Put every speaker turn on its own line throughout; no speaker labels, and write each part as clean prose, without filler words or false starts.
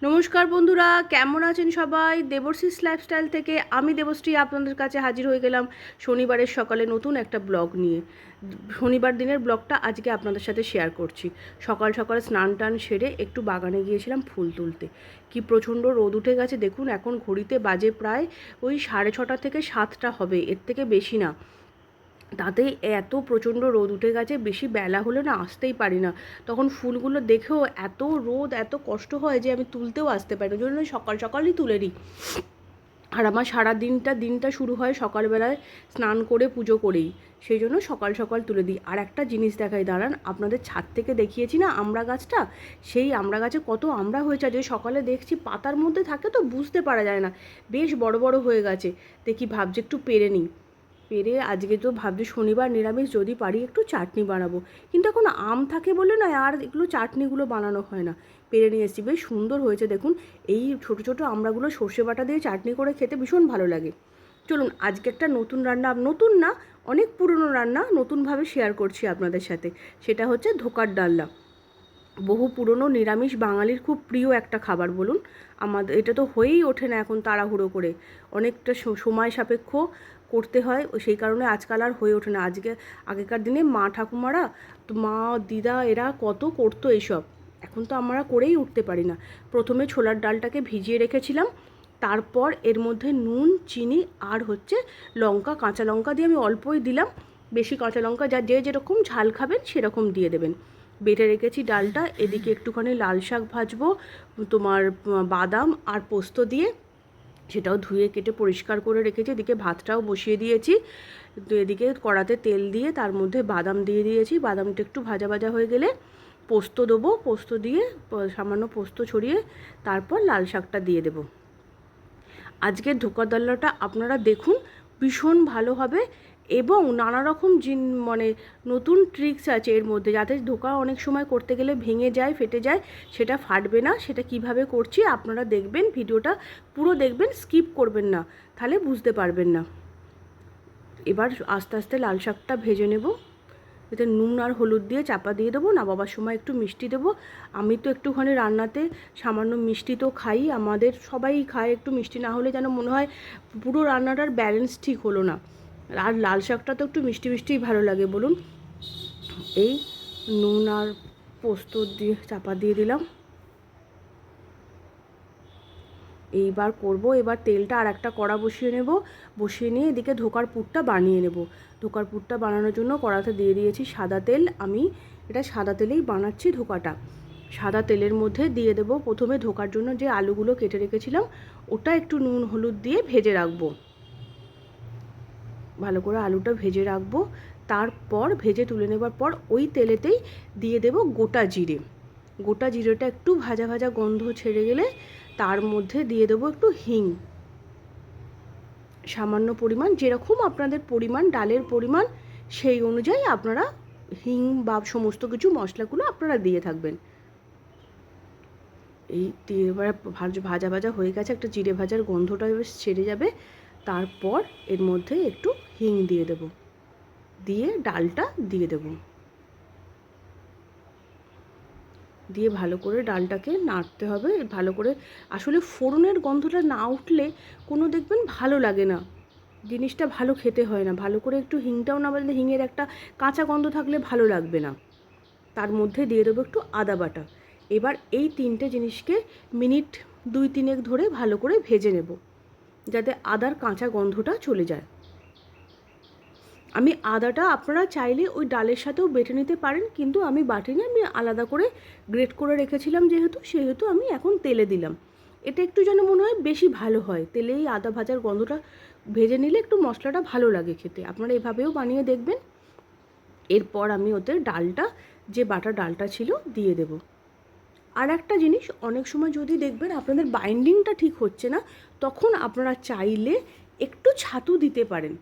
নমস্কার বন্ধুরা, কেমন আছেন সবাই? দেবশ্রীস লাইফস্টাইল থেকে আমি দেবশ্রী আপনাদের কাছে হাজির হয়ে গেলাম শনিবারের সকালে নতুন একটা ব্লগ নিয়ে। শনিবার দিনের ব্লগটা আজকে আপনাদের সাথে শেয়ার করছি। সকাল সকাল স্নান টান সেরে একটু বাগানে গিয়েছিলাম ফুল তুলতে। কি প্রচণ্ড রোদ উঠে গেছে দেখুন, এখন ঘড়িতে বাজে প্রায় ওই 6:30 থেকে 7টা হবে, এর থেকে বেশি না। তাতেই এত প্রচণ্ড রোদ উঠে গেছে, বেশি বেলা হলে না আসতেই পারি না। তখন ফুলগুলো দেখেও এত রোদ, এত কষ্ট হয় যে আমি তুলতেও আসতে পারি না, ওই জন্য সকাল সকালই তুলে নিই। আর আমার সারা দিনটা শুরু হয় সকালবেলায় স্নান করে পুজো করেই, সেই জন্য সকাল সকাল তুলে দিই। আর একটা জিনিস দেখাই, দাঁড়ান, আপনাদের ছাদ থেকে দেখিয়েছি না আমড়া গাছটা, সেই আমড়া গাছে কত আমড়া হয়েছে। যে সকালে দেখছি পাতার মধ্যে থাকে তো বুঝতে পারা যায় না, বেশ বড় বড় হয়ে গেছে। দেখি ভাবছি একটু পেরে নিই। পেরে আজকে তো ভাবছি শনিবার নিরামিষ, যদি পারি একটু চাটনি বানাবো, কিন্তু এখন আম থাকে বলে না আর এগুলো চাটনিগুলো বানানো হয় না। পেরে নিয়ে এসেছি, বেশ সুন্দর হয়েছে দেখুন। এই ছোটো ছোটো আমড়াগুলো সর্ষে বাটা দিয়ে চাটনি করে খেতে ভীষণ ভালো লাগে। চলুন আজকে একটা নতুন রান্না, নতুন না অনেক পুরনো রান্না নতুনভাবে শেয়ার করছি আপনাদের সাথে। সেটা হচ্ছে ধোকার ডালনা। বহু পুরনো নিরামিষ বাঙালির খুব প্রিয় একটা খাবার বলুন। আমাদের এটা তো হয়েই ওঠে না এখন তাড়াহুড়ো করে, অনেকটা সময় সাপেক্ষ করতে হয়, সেই কারণে আজকাল আর হয়ে ওঠে না। আগেকার দিনে মা ঠাকুমারা তো, মা দিদা এরা কত করতো এইসব, এখন তো আমরা করেই উঠতে পারি না। প্রথমে ছোলার ডালটাকে ভিজিয়ে রেখেছিলাম, তারপর এর মধ্যে নুন, চিনি আর হচ্ছে লঙ্কা, কাঁচা লঙ্কা দিয়ে আমি অল্পই দিলাম, বেশি কাঁচা লঙ্কা যে যেরকম ঝাল খাবেন সেরকম দিয়ে দেবেন। বেটে রেখেছি ডালটা, এদিকে একটুখানি লাল শাক ভাজবো, তোমার বাদাম আর পোস্ত দিয়ে, সেটাও ধুয়ে কেটে পরিষ্কার করে রেখেছি। এদিকে ভাতটাও বসিয়ে দিয়েছি, তো এদিকে কড়াতে তেল দিয়ে তার মধ্যে বাদাম দিয়ে দিয়েছি। বাদামটা একটু ভাজা ভাজা হয়ে গেলে পোস্ত দেবো, পোস্ত দিয়ে সামান্য পোস্ত ছড়িয়ে তারপর লাল শাকটা দিয়ে দেবো। আজকের ধোকার ডালনাটা আপনারা দেখুন, ভীষণ ভালো হবে এবং নানা রকম মানে নতুন ট্রিক্স আছে এর মধ্যে, যাতে ধোকা অনেক সময় করতে গেলে ভেঙে যায়, ফেটে যায়, সেটা ফাটবে না। সেটা কিভাবে করছি আপনারা দেখবেন, ভিডিওটা পুরো দেখবেন, স্কিপ করবেন না, তাহলে বুঝতে পারবেন না। এবার আস্তে আস্তে লাল শাকটা ভেজে নেব, এতে নুন আর হলুদ দিয়ে চাপা দিয়ে দেবো। না বাবার সময় একটু মিষ্টি দেবো, আমি তো একটুখানি রান্নাতে সামান্য মিষ্টি তো খাই, আমাদের সবাই খায়, একটু মিষ্টি না হলে যেন মনে হয় পুরো রান্নাটার ব্যালেন্স ঠিক হলো না। আর লাল শাকটা তো একটু মিষ্টি মিষ্টিই ভালো লাগে বলুন। এই নুন আর পোস্ত দিয়ে চাপা দিয়ে দিলাম। এইবার করব, এবার তেলটা আর একটা কড়া বসিয়ে নেব, বসিয়ে নিয়ে এদিকে ধোকার পুরটা বানিয়ে নেব। ধোকার পুরটা বানানোর জন্য কড়াতে দিয়ে দিয়েছি সাদা তেল, আমি এটা সাদা তেলেই বানাচ্ছি ধোকাটা। সাদা তেলের মধ্যে দিয়ে দেব প্রথমে ধোকার জন্য যে আলুগুলো কেটে রেখেছিলাম, ওটা একটু নুন হলুদ দিয়ে ভেজে রাখবো, ভালো করে আলুটা ভেজে রাখবো। তারপর ভেজে তুলে নেবার পর ওই তেলেতেই দিয়ে দেব গোটা জিরে। গোটা জিরেটা একটু ভাজা ভাজা গন্ধ ছেড়ে গেলে তার মধ্যে দিয়ে দেবো একটু হিং, সামান্য পরিমাণ, যেরকম আপনাদের পরিমাণ ডালের পরিমাণ সেই অনুযায়ী আপনারা হিং বা সমস্ত কিছু মশলাগুলো আপনারা দিয়ে থাকবেন। এই দিয়ে এবার ভাজা ভাজা হয়ে গেছে, একটা জিরে ভাজার গন্ধটা বেশ ছেড়ে যাবে। তারপর এর মধ্যে একটু হিং দিয়ে দেব, দিয়ে ডালটা দিয়ে দেব, দিয়ে ভালো করে ডালটাকে নাড়তে হবে ভালো করে। আসলে ফোড়নের গন্ধটা না উঠলে কোনো দেখবেন ভালো লাগে না, জিনিসটা ভালো খেতে হয় না। ভালো করে একটু হিংটাও না বাজলে, হিঙের একটা কাঁচা গন্ধ থাকলে ভালো লাগবে না। তার মধ্যে দিয়ে দেবো একটু আদা বাটা। এবার এই তিনটে জিনিসকে মিনিট 2-3 ধরে ভালো করে ভেজে নেব, যাতে আদার কাঁচা গন্ধটা চলে যায়। আমি আদাটা আপনারা চাইলে ওই ডালের সাথেও বেটে নিতে পারেন, কিন্তু আমি বাটিনি, আমি আলাদা করে গ্রেট করে রেখেছিলাম সেহেতু আমি এখন তেলে দিলাম। এটা একটু যেন মনে হয় বেশি ভালো হয়, তেলেই আদা ভাজার গন্ধটা ভেজে নিলে একটু মশলাটা ভালো লাগে খেতে। আপনারা এভাবেও বানিয়ে দেখবেন। এরপর আমি ওতে ডালটা, যে বাটা ডালটা ছিল দিয়ে দেব। আর একটা জিনিস, অনেক সময় যদি দেখবেন আপনাদের বাইন্ডিংটা ঠিক হচ্ছে না, তখন আপনারা চাইলে একটু ছাতু দিতে পারেন।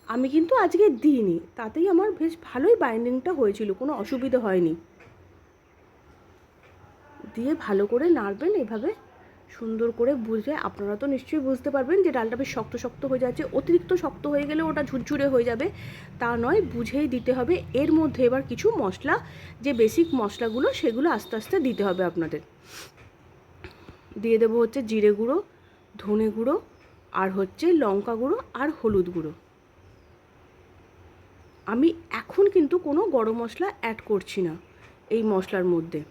আমি কিন্তু আজকে দিইনি, তাতেই আমার বেশ ভালোই বাইন্ডিংটা হয়েছিল, কোনো অসুবিধা হয়নি। দিয়ে ভালো করে নাড়বেন এভাবে সুন্দর করে, বুঝে আপনারা তো নিশ্চয়ই বুঝতে পারবেন যে ডালটা বেশ শক্ত শক্ত হয়ে যাচ্ছে। অতিরিক্ত শক্ত হয়ে গেলে ওটা ঝুরঝুরে হয়ে যাবে, তা নয়, বুঝেই দিতে হবে। এর মধ্যে এবার কিছু মশলা, যে বেসিক মশলাগুলো, সেগুলো আস্তে আস্তে দিতে হবে আপনাদের। দিয়ে দেবো হচ্ছে জিরে গুঁড়ো, ধনে গুঁড়ো, আর হচ্ছে লঙ্কা গুঁড়ো আর হলুদ গুঁড়ো। আমি এখন কিন্তু কোনো গরম মশলা অ্যাড করছি না এই মশলার মধ্যে।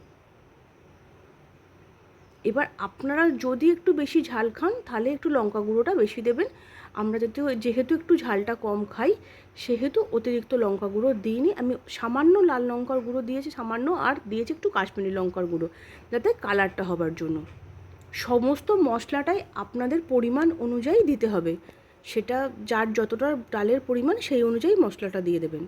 এবার আপনারা যদি একটু বেশি ঝাল খান তাহলে একটু লঙ্কা গুঁড়োটা বেশি দেবেন। আমরা যেহেতু একটু ঝালটা কম খাই সেহেতু অতিরিক্ত লঙ্কা গুঁড়ো দিইনি। আমি সামান্য লাল লঙ্কার গুঁড়ো দিয়েছি, সামান্য, আর দিয়েছি একটু কাশ্মীরি লঙ্কার গুঁড়ো, যাতে কালারটা হবার জন্য। সমস্ত মশলাটাই আপনাদের পরিমাণ অনুযায়ী দিতে হবে, সেটা যার যতটা ডালের পরিমাণ সেই অনুযায়ী মশলাটা দিয়ে দেবেন।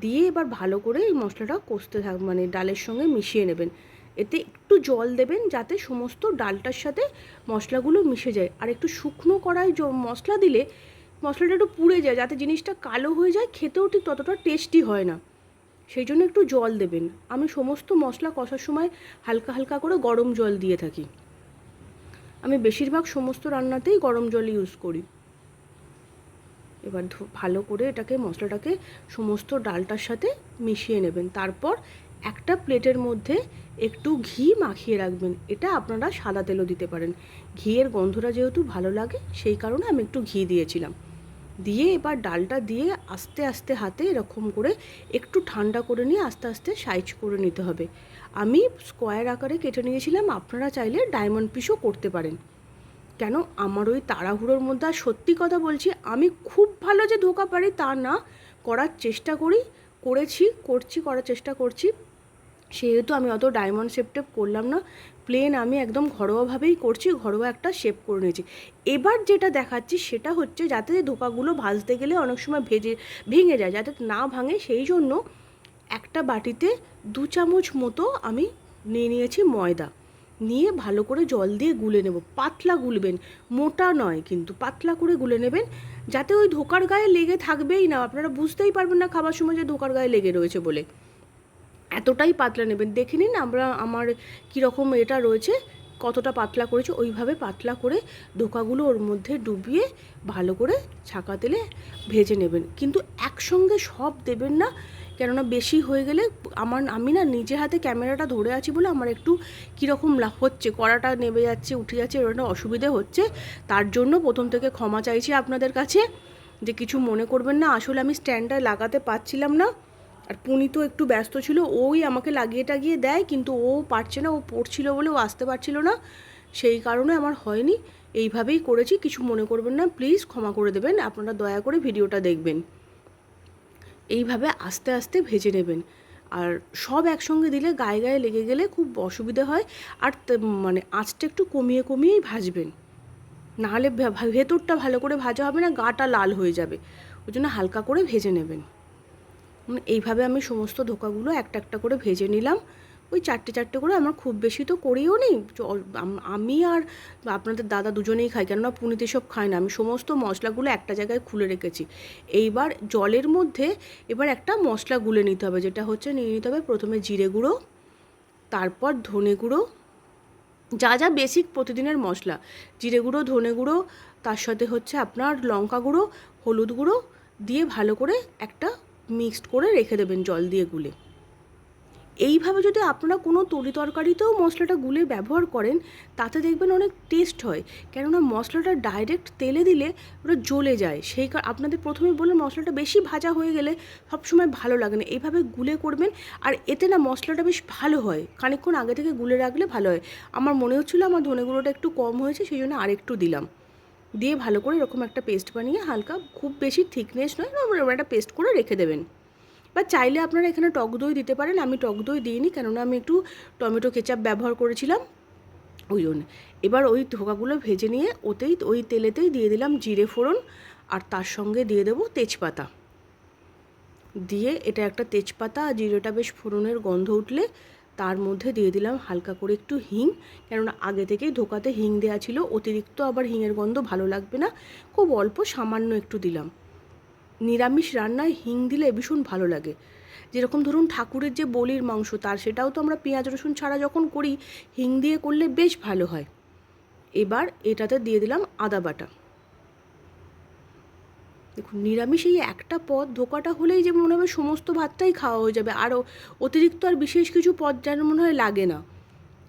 দিয়ে এবার ভালো করে এই মশলাটা কষতে মানে ডালের সঙ্গে মিশিয়ে নেবেন। এতে একটু জল দেবেন যাতে সমস্ত ডালটার সাথে মশলাগুলো মিশে যায়। আর একটু শুকনো কড়াই মশলা দিলে মশলাটা একটু পুড়ে যায়, যাতে জিনিসটা কালো হয়ে যায়, খেতেও ঠিক ততটা টেস্টি হয় না, সেই জন্য একটু জল দেবেন। আমি সমস্ত মশলা কষার সময় হালকা হালকা করে গরম জল দিয়ে থাকি। আমি বেশিরভাগ সমস্ত রান্নাতেই গরম জল ইউজ করি। এবার ভালো করে মশলাটাকে সমস্ত ডালটার সাথে মিশিয়ে নেবেন। তারপর একটা প্লেটের মধ্যে একটু ঘি মাখিয়ে রাখবেন। এটা আপনারা সাদা তেলও দিতে পারেন, ঘিয়ের গন্ধটা যেহেতু ভালো লাগে সেই কারণে আমি একটু ঘি দিয়েছিলাম। দিয়ে এবার ডালটা দিয়ে আস্তে আস্তে হাতে এরকম করে একটু ঠান্ডা করে নিয়ে আস্তে আস্তে সাইজ করে নিতে হবে। আমি স্কোয়ার আকারে কেটে নিয়েছিলাম, আপনারা চাইলে ডায়মন্ড পিসও করতে পারেন। কেন আমার ওই তাড়াহুড়োর মধ্যে, আর সত্যি কথা বলছি আমি খুব ভালো যে ধোকা পারি তা না, করার চেষ্টা করার চেষ্টা করছি, সেহেতু আমি অত ডায়মন্ড শেপ টেপ করলাম না, প্লেন আমি একদম ঘরোয়াভাবেই করছি, ঘরোয়া একটা শেপ করে নিয়েছি। এবার যেটা দেখাচ্ছি সেটা হচ্ছে যাতে ধোকাগুলো ভাজতে গেলে অনেক সময় ভেঙে যায়, যাতে না ভাঙে সেই জন্য একটা বাটিতে 2 চামচ মতো আমি নিয়েছি ময়দা। নিয়ে ভালো করে জল দিয়ে গুলে নেব, পাতলা গুলবেন, মোটা নয় কিন্তু পাতলা করে গুলে নেবেন, যাতে ওই ধোকার গায়ে লেগে থাকবেই না, আপনারা বুঝতেই পারবেন না খাবার সময় যে ধোকার গায়ে লেগে রয়েছে বলে। এতটাই পাতলা নেবেন, দেখে নিন আমার কীরকম এটা রয়েছে, কতটা পাতলা করেছে, ওইভাবে পাতলা করে ধোকাগুলো ওর মধ্যে ডুবিয়ে ভালো করে ছাঁকা তেলে ভেজে নেবেন। কিন্তু একসঙ্গে সব দেবেন না, কেননা বেশি হয়ে গেলে আমি না নিজে হাতে ক্যামেরাটা ধরে আছি বলে আমার একটু কীরকম হচ্ছে, কড়াটা নেমে যাচ্ছে উঠে যাচ্ছে, ওটা অসুবিধে হচ্ছে। তার জন্য প্রথম থেকে ক্ষমা চাইছি আপনাদের কাছে, যে কিছু মনে করবেন না। আসলে আমি স্ট্যান্ডটা লাগাতে পারছিলাম না, আর পুনি তো একটু ব্যস্ত ছিল, ওই আমাকে লাগিয়ে টাগিয়ে দেয়, কিন্তু ও পারছে না, ও পড়ছিল বলে ও আসতে পারছিল না, সেই কারণে আমার হয়নি। এইভাবেই করেছি, কিছু মনে করবেন না, প্লিজ ক্ষমা করে দেবেন। আপনারা দয়া করে ভিডিওটা দেখবেন। এইভাবে আস্তে আস্তে ভেজে নেবেন, আর সব একসঙ্গে দিলে গায়ে গায়ে লেগে গেলে খুব অসুবিধে হয়। আর মানে আঁচটা একটু কমিয়েই ভাজবেন, নাহলে ভেতরটা ভালো করে ভাজা হবে না, গাটা লাল হয়ে যাবে, ওই জন্য হালকা করে ভেজে নেবেন। এইভাবে আমি সমস্ত ধোকাগুলো একটা একটা করে ভেজে নিলাম, ওই 4টে করে, আমার খুব বেশি তো করিও নি, আমি আর আপনাদের দাদা দুজনেই খাই, কেননা পুনিতে সব খায় না। আমি সমস্ত মশলাগুলো একটা জায়গায় খুলে রেখেছি। এইবার জলের মধ্যে একটা মশলা গুলে নিতে হবে, যেটা হচ্ছে নিয়ে নিতে হবে প্রথমে জিরে গুঁড়ো, তারপর ধনে গুঁড়ো, যা বেসিক প্রতিদিনের মশলা, জিরে গুঁড়ো, ধনে গুঁড়ো, তার সাথে হচ্ছে আপনার লঙ্কা গুঁড়ো, হলুদ গুঁড়ো দিয়ে ভালো করে একটা মিক্সড করে রেখে দেবেন জল দিয়ে গুলে। এইভাবে যদি আপনারা কোনো তরকারিতেও মশলাটা গুলে ব্যবহার করেন তাতে দেখবেন অনেক টেস্ট হয়, কেননা মশলাটা ডাইরেক্ট তেলে দিলে ওটা জ্বলে যায়। আপনাদের প্রথমে বললাম মশলাটা বেশি ভাজা হয়ে গেলে সবসময় ভালো লাগে না, এইভাবে গুলে করবেন। আর এতে না মশলাটা বেশ ভালো হয়, খানিকক্ষণ আগে থেকে গুলে রাখলে ভালো হয়। আমার মনে হচ্ছিলো আমার ধনে গুঁড়োটা একটু কম হয়েছে, সেই জন্য আরেকটু দিলাম। দিয়ে ভালো করে এরকম একটা পেস্ট বানিয়ে, হালকা খুব বেশি থিকনেস নয়, একটা পেস্ট করে রেখে দেবেন। বা চাইলে আপনারা এখানে টক দই দিতে পারেন, আমি টক দই দিইনি, কেননা আমি একটু টমেটো কেচাপ ব্যবহার করেছিলাম ওই জন্য। এবার ওই ধোকাগুলো ভেজে নিয়ে ওই তেলেতেই দিয়ে দিলাম জিরে ফোড়ন, আর তার সঙ্গে দিয়ে দেবো তেজপাতা। দিয়ে এটা একটা তেজপাতা আর জিরেটা বেশ ফোড়নের গন্ধ উঠলে তার মধ্যে দিয়ে দিলাম হালকা করে একটু হিং, কেননা আগে থেকেই ধোকাতে হিং দেওয়া ছিল, অতিরিক্ত আবার হিঙের গন্ধ ভালো লাগবে না, খুব অল্প সামান্য একটু দিলাম। নিরামিষ রান্নায় হিং দিলে ভীষণ ভালো লাগে, যেরকম ধরুন ঠাকুরের যে বলির মাংস, সেটাও তো আমরা পেঁয়াজ রসুন ছাড়া যখন করি হিং দিয়ে করলে বেশ ভালো হয়। এবার এটাতে দিয়ে দিলাম আদা বাটা। দেখুন নিরামিষ এই একটা পদ ধোকাটা হলেই যে মনে হবে সমস্ত ভাতটাই খাওয়া হয়ে যাবে, আর অতিরিক্ত আর বিশেষ কিছু পদ যেন মনে হয় লাগে না।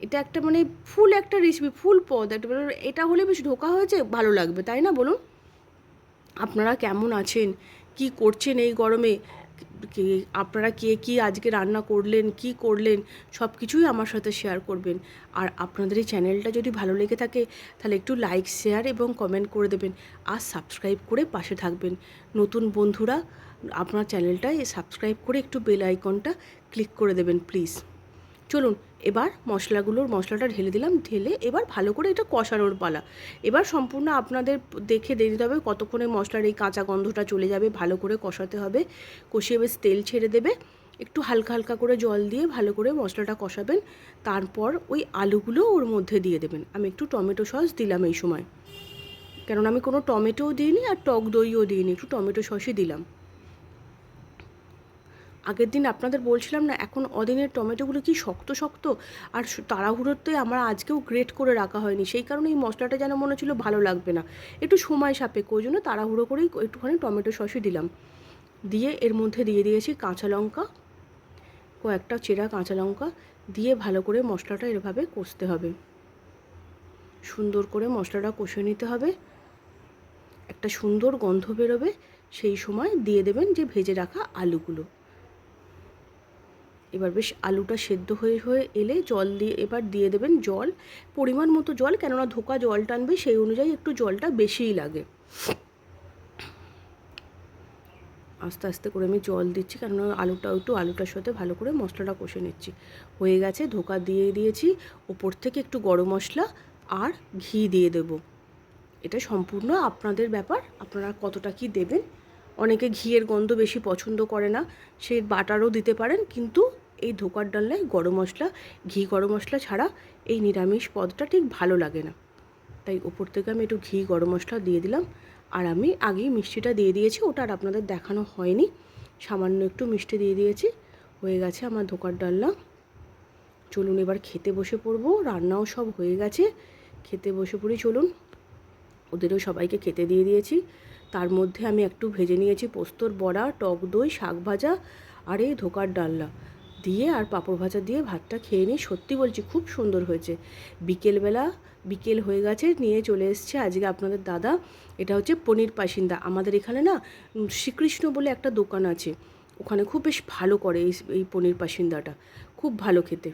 এটা একটা মানে ফুল একটা রেসিপি, ফুল পদ একটা, এটা হলে বেশ ঢোকা হয়েছে ভালো লাগবে, তাই না বলুন? আপনারা কেমন আছেন, কি করছেন এই গরমে, আপনারা কে কী আজকে রান্না করলেন, কি করলেন, সব কিছুই আমার সাথে শেয়ার করবেন। আর আপনাদের এই চ্যানেলটা যদি ভালো লেগে থাকে তাহলে একটু লাইক, শেয়ার এবং কমেন্ট করে দেবেন, আর সাবস্ক্রাইব করে পাশে থাকবেন। নতুন বন্ধুরা আপনার চ্যানেলটায় সাবস্ক্রাইব করে একটু বেল আইকনটা ক্লিক করে দেবেন প্লিজ। চলুন এবার মশলাটা ঢেলে দিলাম, ঢেলে এবার ভালো করে এটা কষানোর পালা। এবার সম্পূর্ণ আপনাদের দেখে দিয়ে দিতে হবে কতক্ষণে মশলার এই কাঁচা গন্ধটা চলে যাবে, ভালো করে কষাতে হবে। কষিয়ে বেশ তেল ছেড়ে দেবে, একটু হালকা হালকা করে জল দিয়ে ভালো করে মশলাটা কষাবেন। তারপর ওই আলুগুলো ওর মধ্যে দিয়ে দেবেন। আমি একটু টমেটো সস দিলাম এই সময়, কেননা আমি কোনো টমেটোও দিইনি আর টক দইও দিইনি, একটু টমেটো সসই দিলাম। আগের দিন আপনাদের বলছিলাম না, এখন অদিনের টমেটোগুলো কি শক্ত শক্ত, আর তাড়াহুড়োতে আমার আজকেও গ্রেট করে রাখা হয়নি, সেই কারণে এই মশলাটা যেন মনে হচ্ছিলো ভালো লাগবে না, একটু সময় সাপেক্ষ, ওই জন্য তাড়াহুড়ো করেই একটুখানি টমেটো সসই দিলাম। দিয়ে এর মধ্যে দিয়ে দিয়েছি কাঁচা লঙ্কা, কয়েকটা চেরা কাঁচা লঙ্কা দিয়ে ভালো করে মশলাটা এভাবে কষতে হবে, সুন্দর করে মশলাটা কষে নিতে হবে, একটা সুন্দর গন্ধ বেরোবে, সেই সময় দিয়ে দেবেন যে ভেজে রাখা আলুগুলো। এবার বেশ আলুটা সেদ্ধ হয়ে হয়ে এলে জল দিয়ে এবার দিয়ে দেবেন জল, পরিমাণ মতো জল, কেননা ধোকা জল টানবে, সেই অনুযায়ী একটু জলটা বেশিই লাগে। আস্তে আস্তে করে আমি জল দিচ্ছি, কেননা আলুটার সাথে ভালো করে মশলাটা কষে নিচ্ছি। হয়ে গেছে, ধোকা দিয়ে দিয়েছি, ওপর থেকে একটু গরম মশলা আর ঘি দিয়ে দেব। এটা সম্পূর্ণ আপনাদের ব্যাপার, আপনারা কতটা কি দেবেন। অনেকে ঘিয়ের গন্ধ বেশি পছন্দ করে না, সে বাটারও দিতে পারেন, কিন্তু এই ধোকার ডালনায় গরম মশলা ছাড়া এই নিরামিষ পদটা ঠিক ভালো লাগে না। তাই ওপর থেকে আমি একটু ঘি গরম মশলা দিয়ে দিলাম। আর আমি আগেই মিষ্টিটা দিয়ে দিয়েছি, ওটা আর আপনাদের দেখানো হয়নি, সামান্য একটু মিষ্টি দিয়ে দিয়েছি। হয়ে গেছে আমার ধোকার ডালনা। চলুন এবার খেতে বসে পড়বো, রান্নাও সব হয়ে গেছে, খেতে বসে পড়ি চলুন। ওদেরও সবাইকে খেতে দিয়ে দিয়েছি। তার মধ্যে আমি একটু ভেজে নিয়েছি পোস্তর বড়া, টক দই, শাক ভাজা আর এই ধোকার ডালনা দিয়ে আর পাঁপড় ভাজা দিয়ে ভাতটা খেয়ে নিই। সত্যি বলছি খুব সুন্দর হয়েছে। বিকেল হয়ে গেছে, নিয়ে চলে এসছে আজকে আপনাদের দাদা, এটা হচ্ছে পনির পাসিন্দা। আমাদের এখানে না শ্রীকৃষ্ণ বলে একটা দোকান আছে, ওখানে খুব বেশ ভালো করে এই পনির পাসিন্দাটা, খুব ভালো খেতে।